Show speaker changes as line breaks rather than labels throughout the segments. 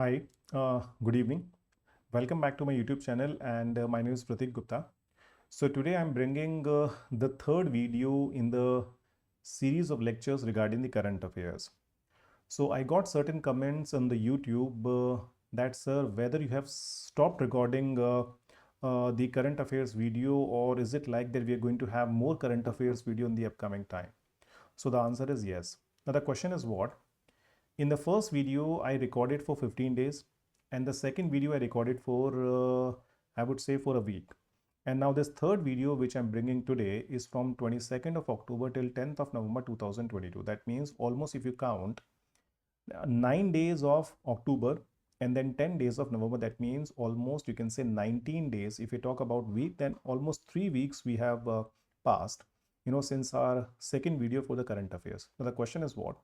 Hi, good evening. Welcome back to my YouTube channel and my name is Pratik Gupta. So today I'm bringing the third video in the series of lectures regarding the current affairs. So I got certain comments on the YouTube that sir, whether you have stopped recording the current affairs video, or is it like that we are going to have more current affairs video in the upcoming time? So the answer is yes. Now the question is what? In the first video, I recorded for 15 days, and the second video I recorded for, I would say, for a week. And now this third video, which I'm bringing today, is from 22nd of October till 10th of November 2022. That means almost, if you count, 9 days of October and then 10 days of November, that means almost, you can say, 19 days. If you talk about week, then almost 3 weeks we have passed, since our second video for the current affairs. Now the question is what?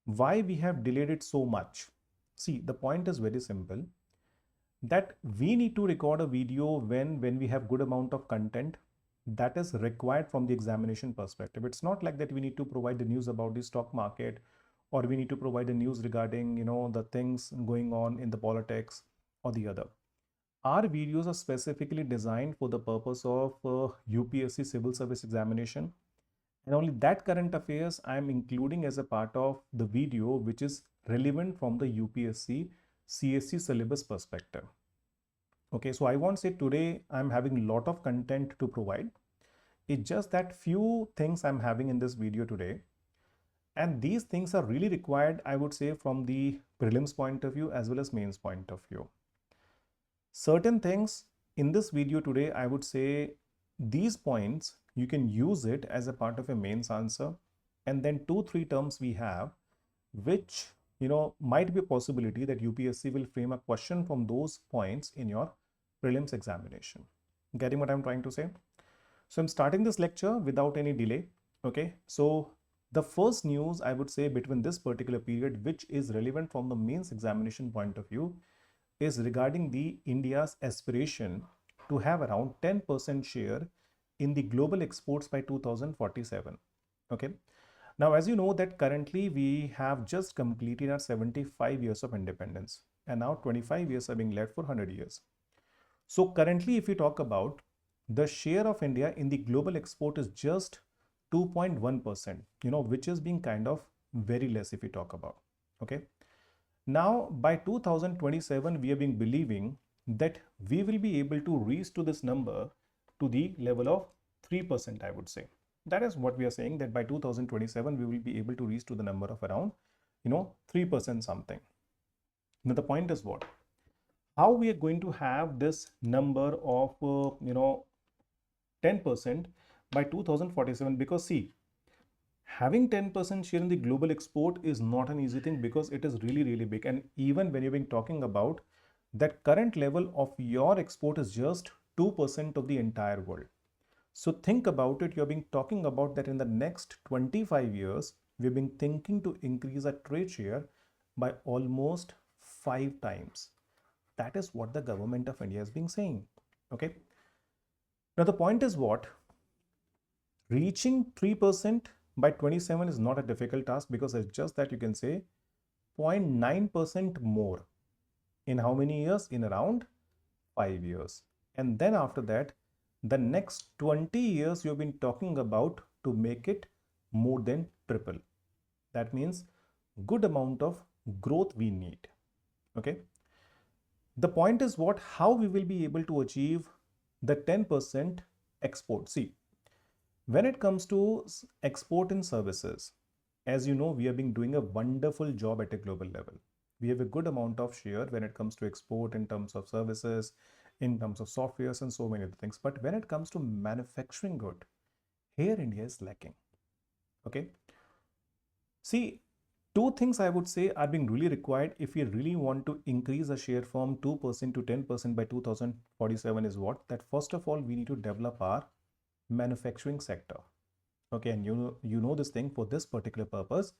Why we have delayed it so much? See, the point is very simple, that we need to record a video when we have good amount of content that is required from the examination perspective. It's not like that we need to provide the news about the stock market, or we need to provide the news regarding the things going on in the politics or the other. Our videos are specifically designed for the purpose of UPSC civil service examination, and only that current affairs I am including as a part of the video which is relevant from the UPSC CSC syllabus perspective. Okay, so I won't say today I'm having a lot of content to provide. It's just that few things I'm having in this video today. And these things are really required, I would say, from the prelims point of view as well as mains point of view. Certain things in this video today, I would say these points, you can use it as a part of a mains answer. And then 2-3 terms we have, which, might be a possibility that UPSC will frame a question from those points in your prelims examination. Getting what I'm trying to say? So I'm starting this lecture without any delay. Okay. So the first news I would say between this particular period, which is relevant from the mains examination point of view, is regarding the India's aspiration to have around 10% share in the global exports by 2047. Okay. Now, as you know that currently we have just completed our 75 years of independence, and now 25 years are being left for 100 years. So currently, if we talk about the share of India in the global export is just 2.1%, which is being kind of very less if we talk about. Okay. Now, by 2027, we have been believing that we will be able to reach to this number to the level of 3%, I would say. That is what we are saying, that by 2027, we will be able to reach to the number of around, 3% something. Now, the point is what? How we are going to have this number of, 10% by 2047? Because see, having 10% share in the global export is not an easy thing, because it is really, really big. And even when you've been talking about that current level of your export is just 2% of the entire world. So think about it, you're being talking about that in the next 25 years, we've been thinking to increase our trade share by almost 5 times. That is what the government of India is being saying. Okay. Now the point is what? Reaching 3% by 27 is not a difficult task, because it's just that you can say 0.9% more in how many years? In around 5 years. And then after that, the next 20 years you've been talking about to make it more than triple. That means good amount of growth we need. Okay. The point is what? How we will be able to achieve the 10% export. See, when it comes to export and services, as you know, we have been doing a wonderful job at a global level. We have a good amount of share when it comes to export in terms of services, in terms of softwares and so many other things. But when it comes to manufacturing good, here India is lacking. Okay. See, two things I would say are being really required if we really want to increase a share from 2% to 10% by 2047 is what? That first of all, we need to develop our manufacturing sector. Okay, and you know this thing, for this particular purpose,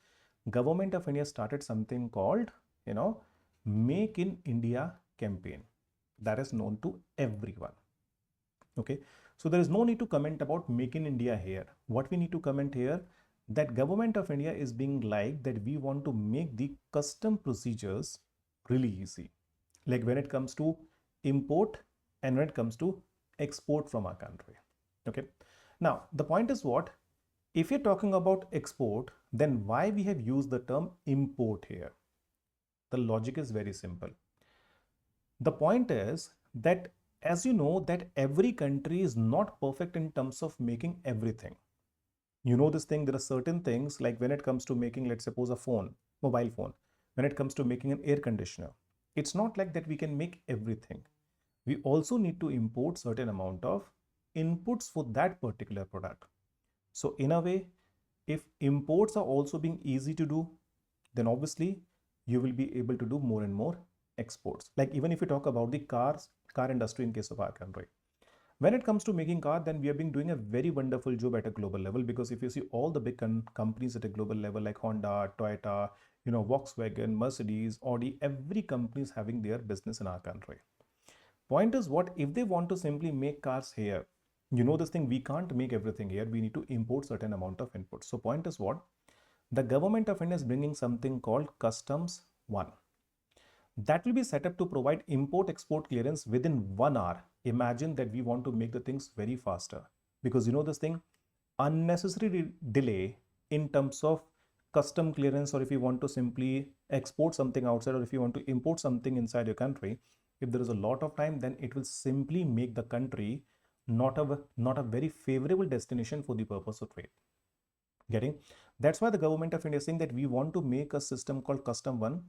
Government of India started something called, Make in India campaign. That is known to everyone. Okay, so there is no need to comment about Make in India here. What we need to comment here, that Government of India is being like that we want to make the custom procedures really easy. Like when it comes to import and when it comes to export from our country. Okay. Now, the point is what? If you're talking about export, then why we have used the term import here? The logic is very simple. The point is that, as you know, that every country is not perfect in terms of making everything. You know this thing, there are certain things like when it comes to making, let's suppose a phone, mobile phone, when it comes to making an air conditioner, it's not like that we can make everything. We also need to import certain amount of inputs for that particular product. So in a way, if imports are also being easy to do, then obviously you will be able to do more and more exports. Like even if you talk about the car industry in case of our country, when it comes to making car, then we have been doing a very wonderful job at a global level, because if you see all the big companies at a global level like Honda, Toyota, Volkswagen, Mercedes, Audi, every company is having their business in our country. Point is what, if they want to simply make cars here, this thing, we can't make everything here, we need to import certain amount of inputs. So point is what, the government of India is bringing something called Customs 1. That will be set up to provide import-export clearance within 1 hour. Imagine that we want to make the things very faster, because this thing, unnecessary delay in terms of custom clearance, or if you want to simply export something outside, or if you want to import something inside your country, if there is a lot of time, then it will simply make the country not a very favorable destination for the purpose of trade. Getting? That's why the government of India is saying that we want to make a system called Custom 1.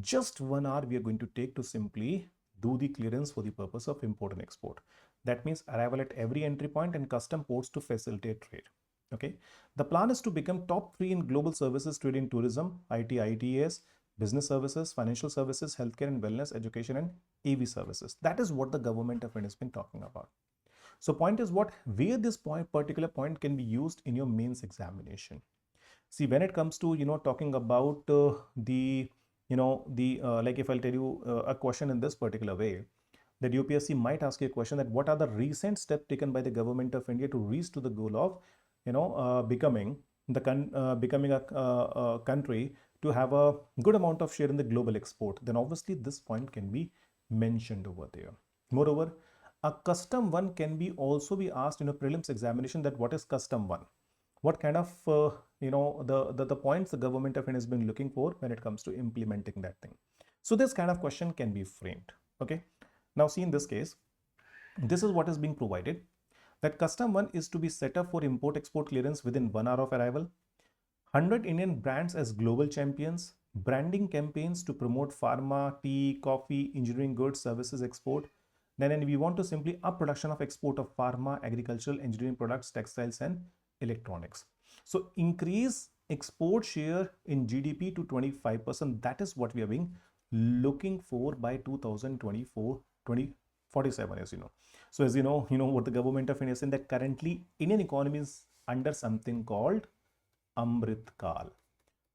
Just 1 hour we are going to take to simply do the clearance for the purpose of import and export. That means arrival at every entry point and custom ports to facilitate trade. Okay. The plan is to become top 3 in global services trade in tourism, IT, ITAS, business services, financial services, healthcare and wellness, education and EV services. That is what the government of India has been talking about. So point is what, where this particular point can be used in your mains examination. See, when it comes to, talking about like if I'll tell you a question in this particular way, that UPSC might ask you a question that what are the recent steps taken by the government of India to reach to the goal of, becoming a country to have a good amount of share in the global export. Then obviously this point can be mentioned over there. Moreover, a custom 1 can be also be asked in a prelims examination, that what is custom 1? What kind of, the points the government of India has been looking for when it comes to implementing that thing. So this kind of question can be framed. Okay. Now see, in this case, this is what is being provided, that custom 1 is to be set up for import export clearance within 1 hour of arrival, 100 Indian brands as global champions, branding campaigns to promote pharma, tea, coffee, engineering goods, services export. Then we want to simply up production of export of pharma, agricultural, engineering products, textiles and electronics. So increase export share in GDP to 25%. That is what we are being looking for by 2024-2047, as you know. So as you know, what the government of India is saying, that currently Indian economy is under something called Amrit Kal.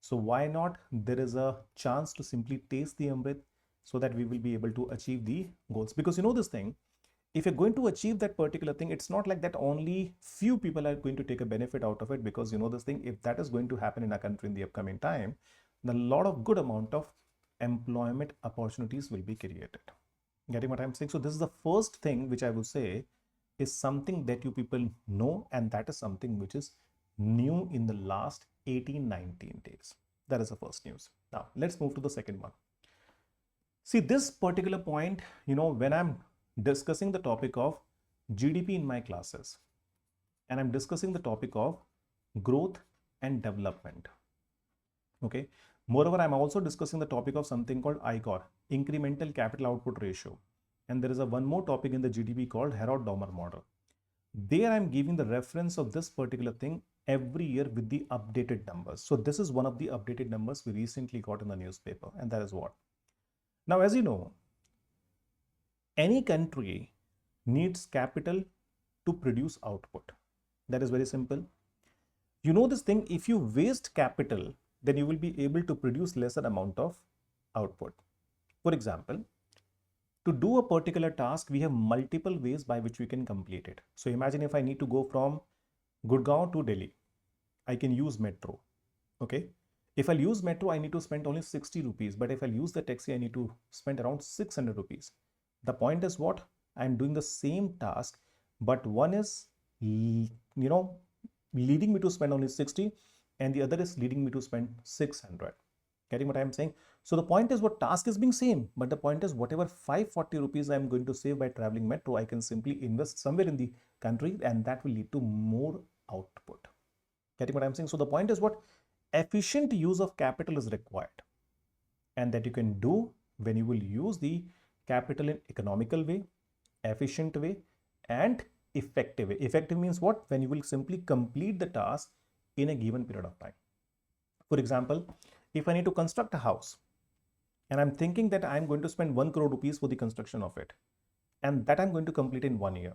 So why not? There is a chance to simply taste the Amrit, so that we will be able to achieve the goals. Because this thing, if you're going to achieve that particular thing, it's not like that only few people are going to take a benefit out of it, because this thing, if that is going to happen in our country in the upcoming time, then a lot of good amount of employment opportunities will be created. Getting what I'm saying? So this is the first thing which I will say is something that you people know, and that is something which is new in the last 18-19 days. That is the first news. Now let's move to the second one. See, this particular point, when I'm discussing the topic of GDP in my classes, and I'm discussing the topic of growth and development. Okay. Moreover, I'm also discussing the topic of something called ICOR, incremental capital output ratio. And there is one more topic in the GDP called Herod-Domer model. There I'm giving the reference of this particular thing every year with the updated numbers. So this is one of the updated numbers we recently got in the newspaper, and that is what. Now, as you know, any country needs capital to produce output. That is very simple. This thing, if you waste capital, then you will be able to produce lesser amount of output. For example, to do a particular task, we have multiple ways by which we can complete it. So imagine if I need to go from Gurgaon to Delhi, I can use metro. Okay. If I'll use metro, I need to spend only 60 rupees. But if I'll use the taxi, I need to spend around 600 rupees. The point is what? I'm doing the same task, but one is, leading me to spend only 60 and the other is leading me to spend 600. Getting what I'm saying? So the point is what task is being same, but the point is whatever 540 rupees I'm going to save by traveling metro, I can simply invest somewhere in the country and that will lead to more output. Getting what I'm saying? So the point is what? Efficient use of capital is required, and that you can do when you will use the capital in economical way, efficient way, and effective way. Effective means what? When you will simply complete the task in a given period of time. For example, if I need to construct a house and I'm thinking that I'm going to spend 1 crore rupees for the construction of it, and that I'm going to complete in 1 year,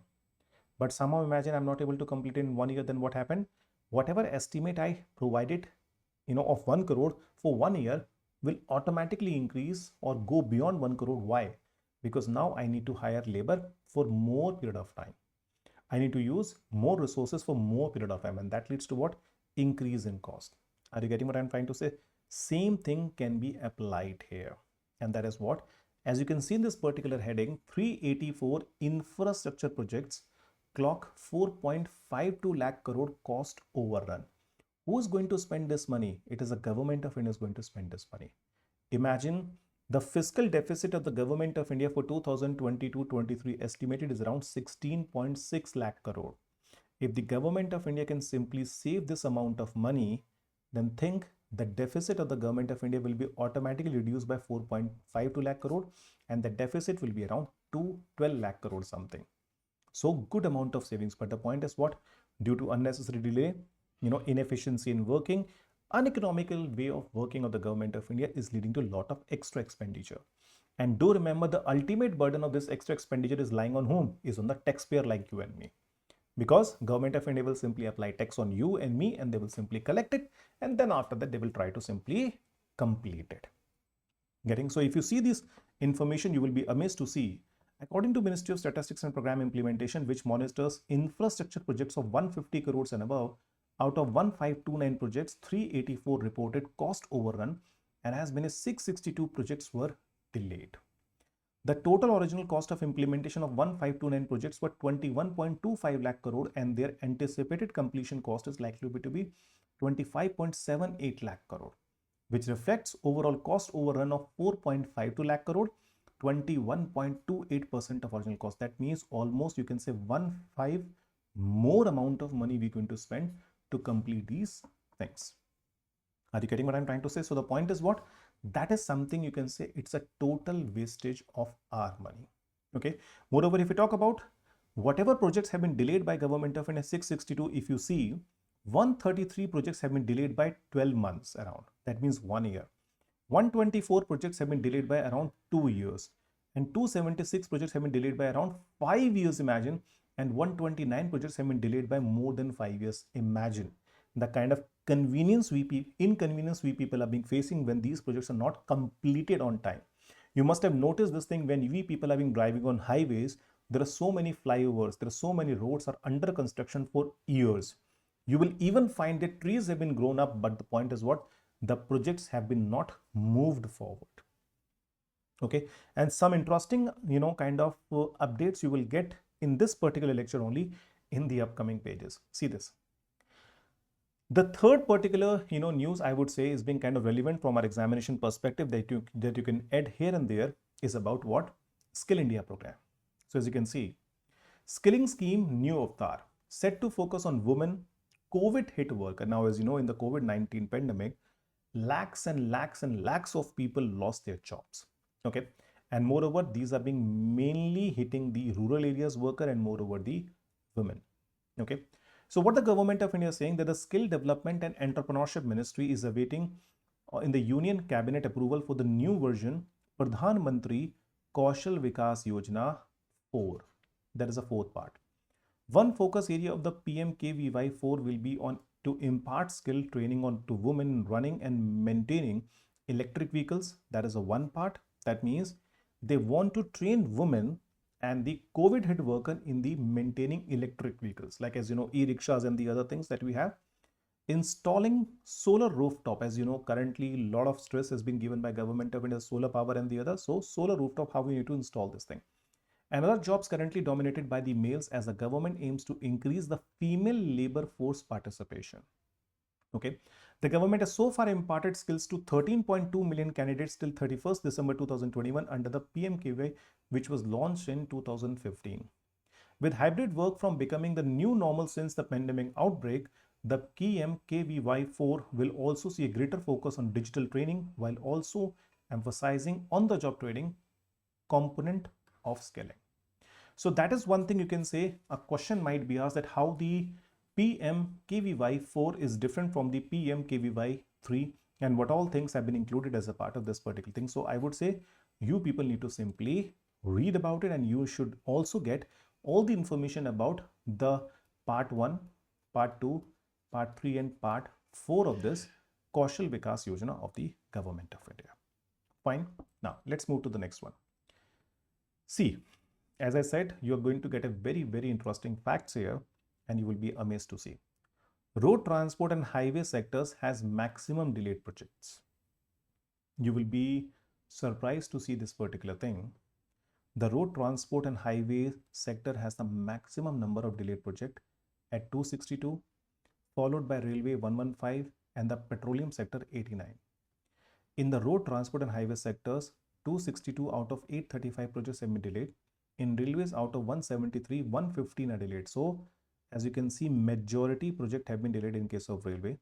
but somehow imagine I'm not able to complete in 1 year, then what happened? Whatever estimate I provided, of 1 crore for 1 year will automatically increase or go beyond 1 crore. Why? Because now I need to hire labor for more period of time. I need to use more resources for more period of time, and that leads to what? Increase in cost. Are you getting what I'm trying to say? Same thing can be applied here, and that is what? As you can see in this particular heading, 384 infrastructure projects clock 4.52 lakh crore cost overrun. Who is going to spend this money? It is the government of India is going to spend this money. Imagine the fiscal deficit of the government of India for 2022-23 estimated is around 16.6 lakh crore. If the government of India can simply save this amount of money, then think the deficit of the government of India will be automatically reduced by 4.52 lakh crore, and the deficit will be around 12 lakh crore something. So good amount of savings. But the point is what? Due to unnecessary delay, inefficiency in working, uneconomical way of working of the government of India is leading to a lot of extra expenditure. And do remember, the ultimate burden of this extra expenditure is lying on whom? Is on the taxpayer like you and me. Because government of India will simply apply tax on you and me, and they will simply collect it, and then after that they will try to simply complete it. Getting? So if you see this information, you will be amazed to see, according to Ministry of Statistics and Program Implementation, which monitors infrastructure projects of 150 crores and above, out of 1529 projects, 384 reported cost overrun, and as many as 662 projects were delayed. The total original cost of implementation of 1529 projects were 21.25 lakh crore, and their anticipated completion cost is likely to be 25.78 lakh crore, which reflects overall cost overrun of 4.52 lakh crore, 21.28% of original cost. That means almost you can say 1/5 more amount of money we're going to spend to complete these things. Are you getting what I'm trying to say? So the point is what? That is something you can say it's a total wastage of our money. Okay. Moreover, if we talk about whatever projects have been delayed by government of India, 662, if you see, 133 projects have been delayed by 12 months around. That means 1 year. 124 projects have been delayed by around 2 years. And 276 projects have been delayed by around 5 years, imagine. And 129 projects have been delayed by more than 5 years. Imagine the kind of inconvenience we people are being facing when these projects are not completed on time. You must have noticed this thing when we people have been driving on highways. There are so many flyovers, there are so many roads are under construction for years. You will even find that trees have been grown up, but the point is what? The projects have been not moved forward. Okay, and some interesting kind of updates you will get in this particular lecture only in the upcoming pages. See this. The third particular news I would say is being kind of relevant from our examination perspective that you can add here and there is about what? Skill India program. So as you can see, skilling scheme new avatar set to focus on women, COVID hit work. And now, as you know, in the COVID-19 pandemic, lakhs and lakhs and lakhs of people lost their jobs. Okay, and moreover, these are being mainly hitting the rural areas worker and moreover the women. Okay, so what the government of India is saying that the Skill Development and Entrepreneurship Ministry is awaiting in the Union Cabinet approval for the new version Pradhan Mantri Kaushal Vikas Yojana 4. That is the fourth part. One focus area of the PMKVY 4 will be on to impart skill training on to women running and maintaining electric vehicles. That is a one part. That means they want to train women and the COVID hit worker in the maintaining electric vehicles, like as you know, e-rickshaws and the other things that we have. installing solar rooftop. As you know, currently a lot of stress has been given by government of India, solar power and the other. So solar rooftop, how we need to install this thing. Another jobs currently dominated by the males as the government aims to increase the female labor force participation. Okay, the government has so far imparted skills to 13.2 million candidates till 31st December 2021 under the PMKY, which was launched in 2015. With hybrid work from becoming the new normal since the pandemic outbreak, the PMKVY4 will also see a greater focus on digital training while also emphasizing on-the-job training component of scaling. So that is one thing you can say. A question might be asked that how the PMKVY4 is different from the PMKVY3 and what all things have been included as a part of this particular thing. So I would say you people need to simply read about it, and you should also get all the information about the part 1, part 2, part 3 and part 4 of this Kaushal Vikas Yojana of the Government of India. Fine. Now let's move to the next one. See, as I said, you are going to get a very, very interesting facts here, and you will be amazed to see. Road transport and highway sectors has maximum delayed projects. You will be surprised to see this particular thing. The road transport and highway sector has the maximum number of delayed projects at 262, followed by railway 115 and the petroleum sector 89. In the road transport and highway sectors, 262 out of 835 projects have been delayed. In railways, out of 173, 115 are delayed. So as you can see, majority project have been delayed in case of railway,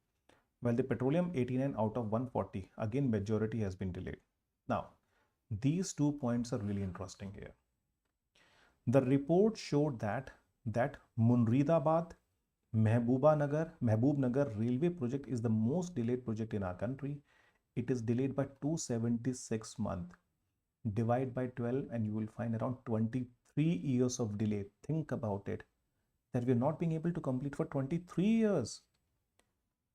while the petroleum 89 out of 140, again majority has been delayed. Now these 2 points are really interesting here. The report showed that Munridabad Mehboob Nagar railway project is the most delayed project in our country. It is delayed by 276 months. Divide by 12 and you will find around 23 years of delay. Think about it, that we are not being able to complete for 23 years.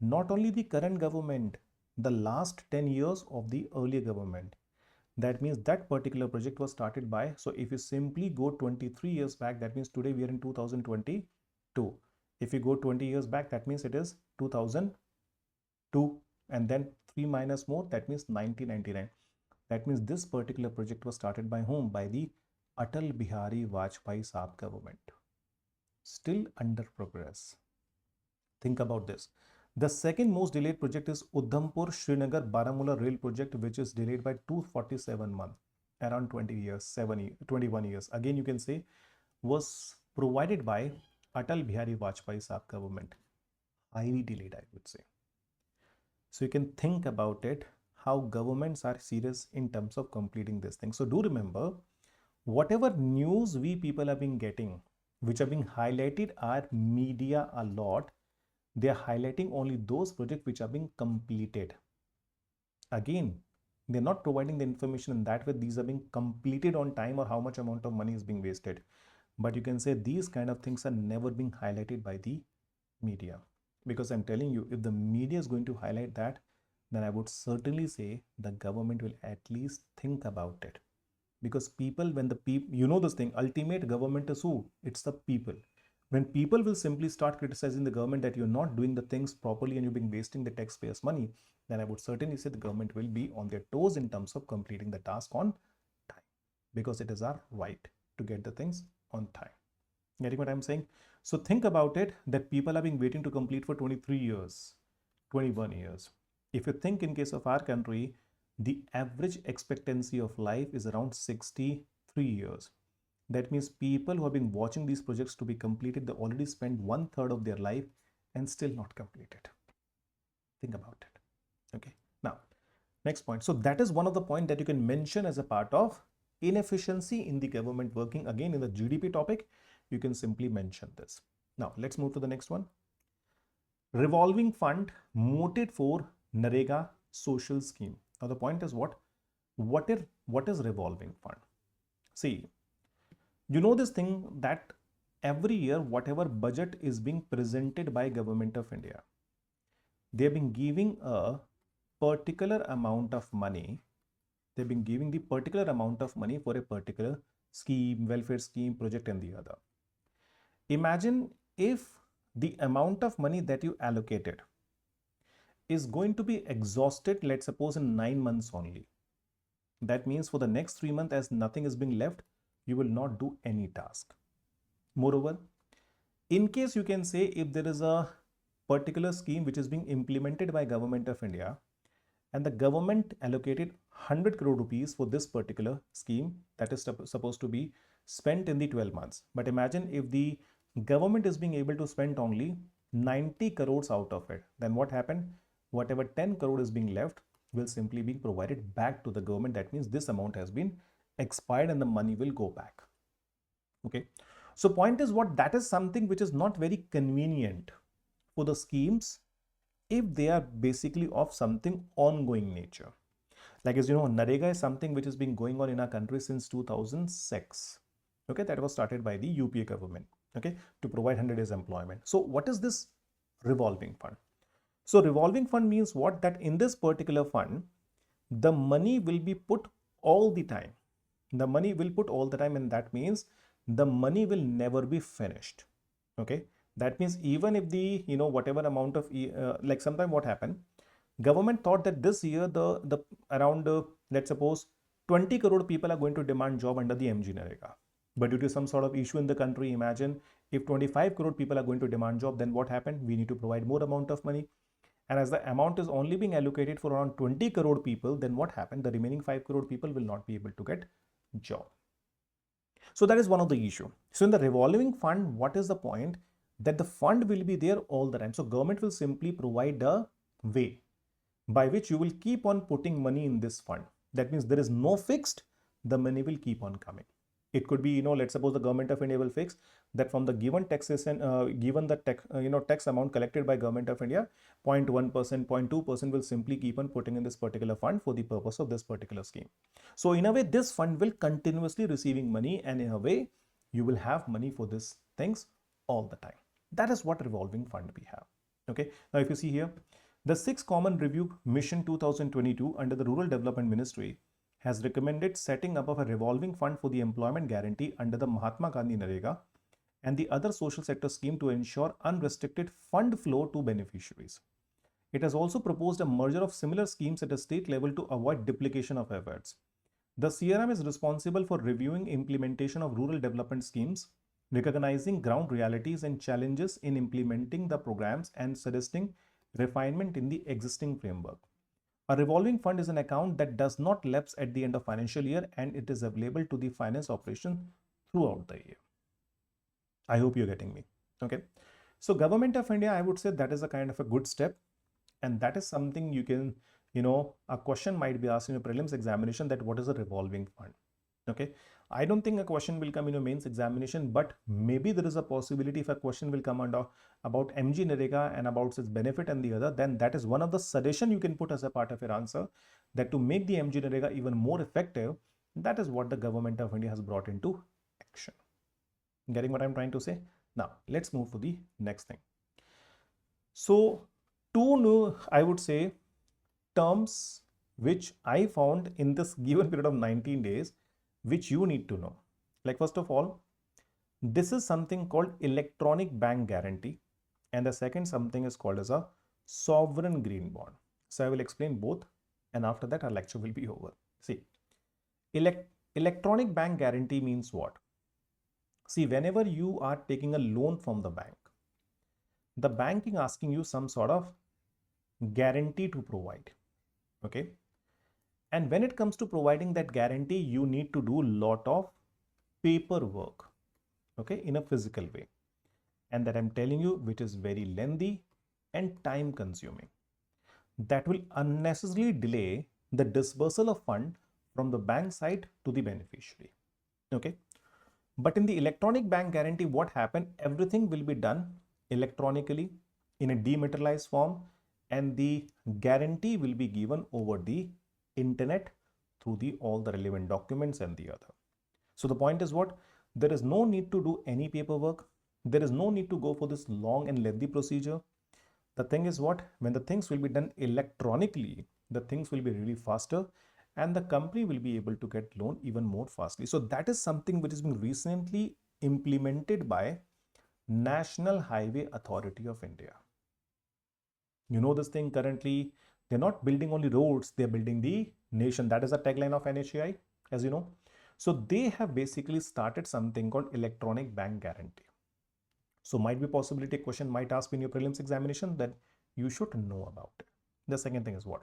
Not only the current government, the last 10 years of the earlier government. That means that particular project was started by, so if you simply go 23 years back, that means today we are in 2022. If you go 20 years back, that means it is 2002, and then 3 minus more, that means 1999. That means this particular project was started by whom? By the Atal Bihari Vajpayee Saab government. Still under progress. Think about this. The second most delayed project is Udhampur Srinagar Baramulla rail project, which is delayed by 247 months, around 20 years, 21 years. Again, you can say was provided by Atal Bihari Vajpayee Saab government. Highly delayed, I would say. So you can think about it, how governments are serious in terms of completing this thing. So do remember, whatever news we people have been getting, which have been highlighted our media a lot, they are highlighting only those projects which are being completed. Again, they're not providing the information in that way these are being completed on time or how much amount of money is being wasted. But you can say these kind of things are never being highlighted by the media, because I'm telling you, if the media is going to highlight that, then I would certainly say the government will at least think about it. Because people, when the people, you know this thing, ultimate government is who? It's the people. When people will simply start criticizing the government that you're not doing the things properly and you've been wasting the taxpayers' money, then I would certainly say the government will be on their toes in terms of completing the task on time, because it is our right to get the things on time. Getting what I'm saying? So think about it, that people have been waiting to complete for 23 years, 21 years. If you think in case of our country, the average expectancy of life is around 63 years. That means people who have been watching these projects to be completed, they already spent 1/3 of their life and still not completed. Think about it. Okay. Now, next point. So that is one of the points that you can mention as a part of inefficiency in the government working. Again, in the GDP topic, you can simply mention this. Now, let's move to the next one. Revolving fund mooted for Narega social scheme. Now, the point is what is revolving fund? See, you know this thing that every year, whatever budget is being presented by Government of India, they've been giving a particular amount of money. They've been giving the particular amount of money for a particular scheme, welfare scheme, project and the other. Imagine if the amount of money that you allocated, is going to be exhausted, let's suppose in 9 months only. That means for the next 3 months, as nothing is being left, you will not do any task. Moreover, in case you can say if there is a particular scheme which is being implemented by Government of India and the government allocated 100 crore rupees for this particular scheme that is supposed to be spent in the 12 months. But imagine if the government is being able to spend only 90 crores out of it, then what happened? Whatever 10 crore is being left will simply be provided back to the government. That means this amount has been expired and the money will go back. Okay. So point is what? That is something which is not very convenient for the schemes if they are basically of something ongoing nature. Like as you know, Narega is something which has been going on in our country since 2006. Okay, that was started by the UPA government, okay, to provide 100 days employment. So what is this revolving fund? So revolving fund means what? That in this particular fund, the money will be put all the time. The money will put all the time, and that means the money will never be finished. Okay, that means even if the whatever amount of like sometime what happened, government thought that this year the around let's suppose 20 crore people are going to demand job under the MG Narega. But due to some sort of issue in the country, imagine if 25 crore people are going to demand job, then what happened? We need to provide more amount of money. And as the amount is only being allocated for around 20 crore people, then what happened? The remaining 5 crore people will not be able to get job. So that is one of the issue. So in the revolving fund, what is the point? That the fund will be there all the time. So government will simply provide a way by which you will keep on putting money in this fund. That means there is no fixed, the money will keep on coming. It could be, let's suppose the Government of India will fix that from the given taxation, given the tax amount collected by Government of India, 0.1%, 0.2% will simply keep on putting in this particular fund for the purpose of this particular scheme. So in a way, this fund will continuously receiving money, and in a way, you will have money for these things all the time. That is what revolving fund we have. Okay. Now, if you see here, the 6th Common Review Mission 2022 under the Rural Development Ministry has recommended setting up of a revolving fund for the employment guarantee under the Mahatma Gandhi Narega and the other social sector scheme to ensure unrestricted fund flow to beneficiaries. It has also proposed a merger of similar schemes at a state level to avoid duplication of efforts. The CRM is responsible for reviewing implementation of rural development schemes, recognizing ground realities and challenges in implementing the programs, and suggesting refinement in the existing framework. A revolving fund is an account that does not lapse at the end of financial year, and it is available to the finance operation throughout the year. I hope you're getting me. Okay. So Government of India, I would say that is a kind of a good step. And that is something you can, a question might be asked in a prelims examination that what is a revolving fund? Okay. I don't think a question will come in a mains examination, but maybe there is a possibility if a question will come under about MG Narega and about its benefit and the other, then that is one of the suggestion you can put as a part of your answer, that to make the MG Narega even more effective, that is what the Government of India has brought into action. Getting what I'm trying to say? Now, let's move to the next thing. So, two new, I would say, terms which I found in this given period of 19 days, which you need to know. Like first of all, this is something called electronic bank guarantee, and the second something is called as a sovereign green bond. So I will explain both, and after that our lecture will be over. See, electronic bank guarantee means what? See, whenever you are taking a loan from the bank is asking you some sort of guarantee to provide. Okay. And when it comes to providing that guarantee, you need to do a lot of paperwork, okay, in a physical way. And that I'm telling you, which is very lengthy and time consuming. That will unnecessarily delay the disbursal of fund from the bank side to the beneficiary. Okay. But in the electronic bank guarantee, what happened? Everything will be done electronically in a dematerialized form, and the guarantee will be given over the internet through all the relevant documents and the other. So the point is what? There is no need to do any paperwork. There is no need to go for this long and lengthy procedure. The thing is what? When the things will be done electronically, the things will be really faster, and the company will be able to get loan even more fastly. So that is something which has been recently implemented by National Highway Authority of India. You know this thing currently, they're not building only roads, they're building the nation. That is the tagline of NHAI, as you know. So they have basically started something called electronic bank guarantee. So might be possibility question might ask in your prelims examination that you should know about it. The second thing is what?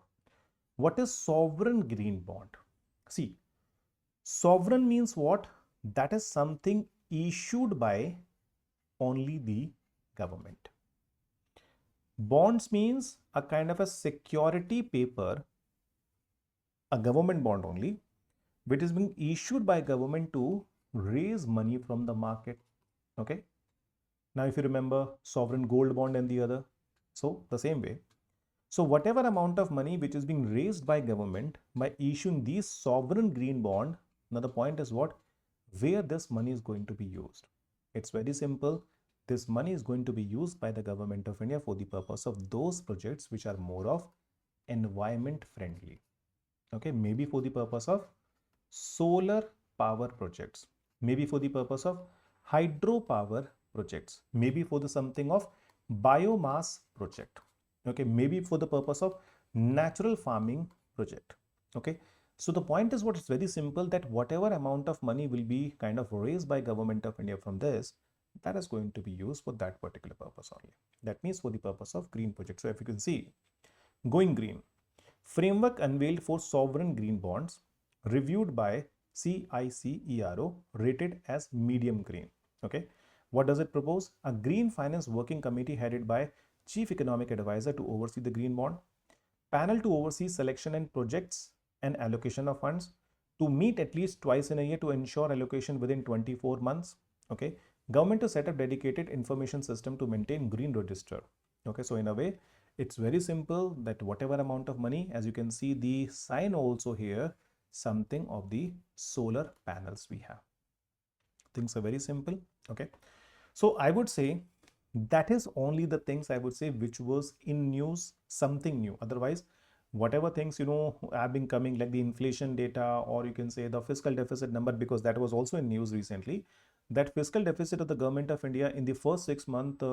What is sovereign green bond? See, sovereign means what? That is something issued by only the government. Bonds means a kind of a security paper, a government bond only, which is being issued by government to raise money from the market. Okay. Now, if you remember sovereign gold bond and the other, so the same way. So whatever amount of money which is being raised by government by issuing these sovereign green bond, now the point is what? Where this money is going to be used. It's very simple. This money is going to be used by the government of India for the purpose of those projects which are more of environment friendly. Okay, maybe for the purpose of solar power projects, maybe for the purpose of hydropower projects, maybe for the something of biomass project. Okay, maybe for the purpose of natural farming project. Okay, so the point is what? It's very simple, that whatever amount of money will be kind of raised by government of India from this, that is going to be used for that particular purpose only. That means for the purpose of green project. So if you can see, going green, framework unveiled for sovereign green bonds, reviewed by CICERO, rated as medium green. Okay, what does it propose? A green finance working committee headed by chief economic advisor to oversee the green bond, panel to oversee selection and projects and allocation of funds, to meet at least twice in a year to ensure allocation within 24 months. Okay, government to set up dedicated information system to maintain green register. Okay, so in a way, it's very simple that whatever amount of money, as you can see the sign also here, something of the solar panels we have. Things are very simple. Okay, so I would say that is only the things I would say which was in news, something new. Otherwise, whatever things have been coming, like the inflation data, or you can say the fiscal deficit number, because that was also in news recently, that fiscal deficit of the government of India in the first 6 months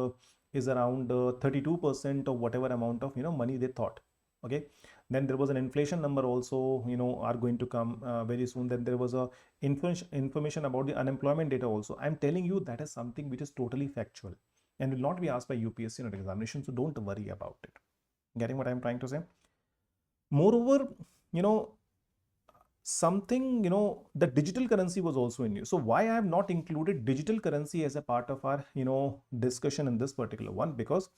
is around 32% of whatever amount of money they thought. Okay, then there was an inflation number also are going to come very soon. Then there was a information about the unemployment data also. I'm telling you, that is something which is totally factual and will not be asked by UPSC in an examination, so don't worry about it. Getting what I'm trying to say? Moreover, something, the digital currency was also in use. So why I have not included digital currency as a part of our discussion in this particular one? Because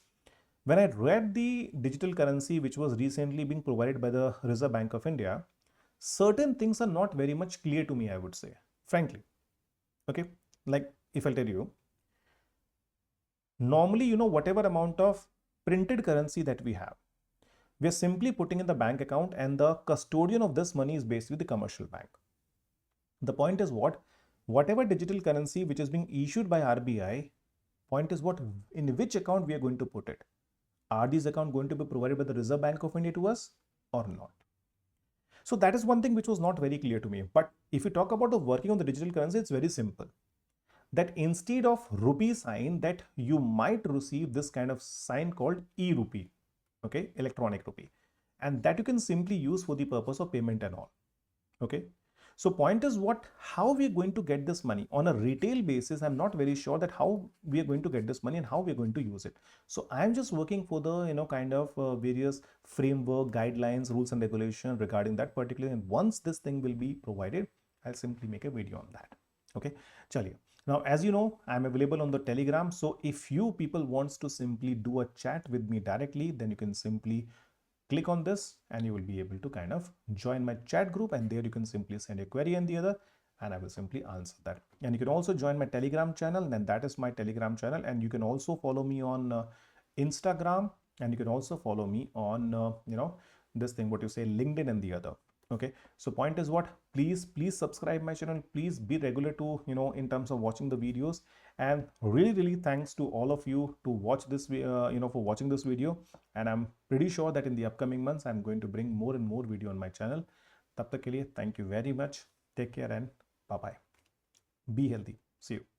when I read the digital currency which was recently being provided by the Reserve Bank of India, certain things are not very much clear to me, I would say, frankly. Okay, like if I'll tell you, normally whatever amount of printed currency that we have, we are simply putting in the bank account, and the custodian of this money is basically the commercial bank. The point is what? Whatever digital currency which is being issued by RBI, point is what? In which account we are going to put it? Are these accounts going to be provided by the Reserve Bank of India to us or not? So that is one thing which was not very clear to me. But if you talk about the working on the digital currency, it's very simple. That instead of rupee sign, that you might receive this kind of sign called e-rupee. Okay, electronic rupee, and that you can simply use for the purpose of payment and all. Okay, so point is what? How we are going to get this money on a retail basis? I'm not very sure that how we are going to get this money and how we are going to use it. So I'm just working for the kind of various framework, guidelines, rules and regulations regarding that particular, and once this thing will be provided, I'll simply make a video on that. Okay, chaliye. Now, as you know, I'm available on the Telegram. So if you people wants to simply do a chat with me directly, then you can simply click on this and you will be able to kind of join my chat group, and there you can simply send a query and the other, and I will simply answer that. And you can also join my Telegram channel, and that is my Telegram channel. And you can also follow me on Instagram, and you can also follow me on, this thing, what you say, LinkedIn and the other. Okay, so point is what? Please subscribe my channel. Please be regular to in terms of watching the videos, and really thanks to all of you to watch this for watching this video. And I'm pretty sure that in the upcoming months I'm going to bring more and more video on my channel. Tab tak ke liye, thank you very much. Take care and bye bye. Be healthy. See you.